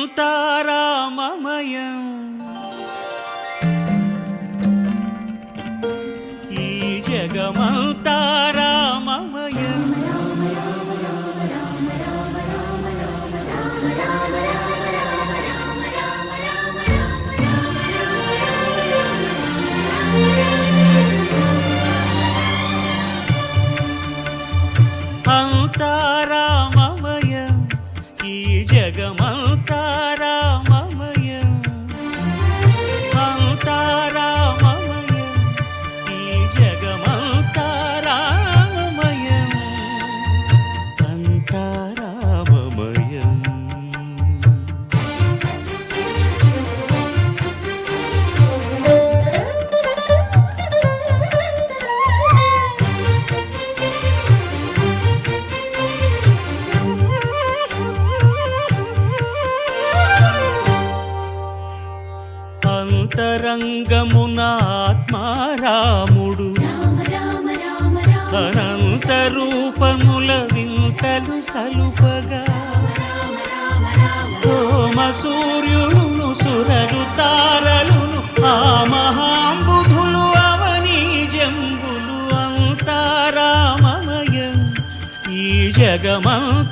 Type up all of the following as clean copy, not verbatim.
అంతారామమయం ఈ జగమంతారామమయం అంతారామమయం ఈ జగమంతారామమయం అంతారామమయం ఈ జగమంతారామమయం అంతారామమయం అంతరంగమున ఆత్మారాముడు అనంత రూపముల వింతలు సలుపగా సోమ సూర్యులను సురలు తారలును ఆ మహాంబుధులు అవనీ జంబులు అంతారామమయం ఈ జగమంతారామమయం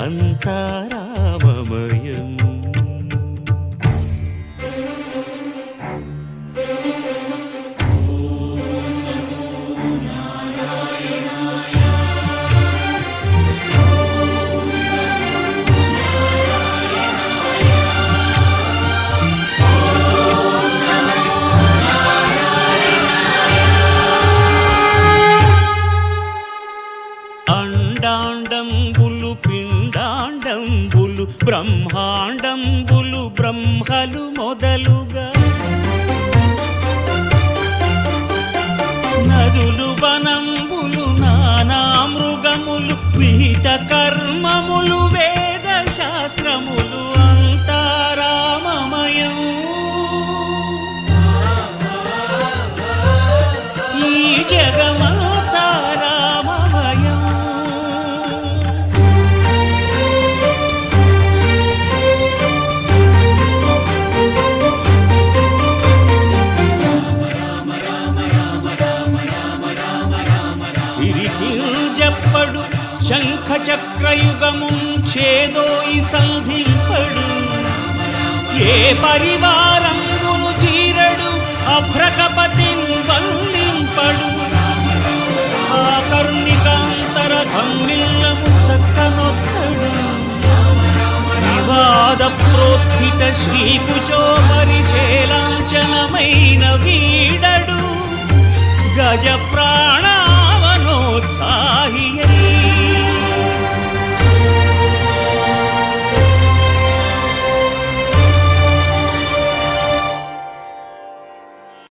అంతారామమయం అండాండంబులు పిండాండంబులు బ్రహ్మాండంబులు బ్రహ్మలు మొదలుగా నదులు వనంబులు నానా మృగములు విహిత కర్మములు వేద శాస్త్రములు అంతారామమయం ఈ జగమంతారామమయం సిరికింజప్పడు శంఖ చక్రయుగముంచేదోయి సంధింపడు ఏ పరివారంబును చీరడు అభ్రకపతిన్ వల్లింపడు ఆ కర్ణికాంతర ధమ్మిల్లము చక్కనొత్తడు వివాద ప్రోత్థిత శ్రీకుచో పరిచేలాంచనమైన వీడడు గజ ప్రాణావనోత్సాహియే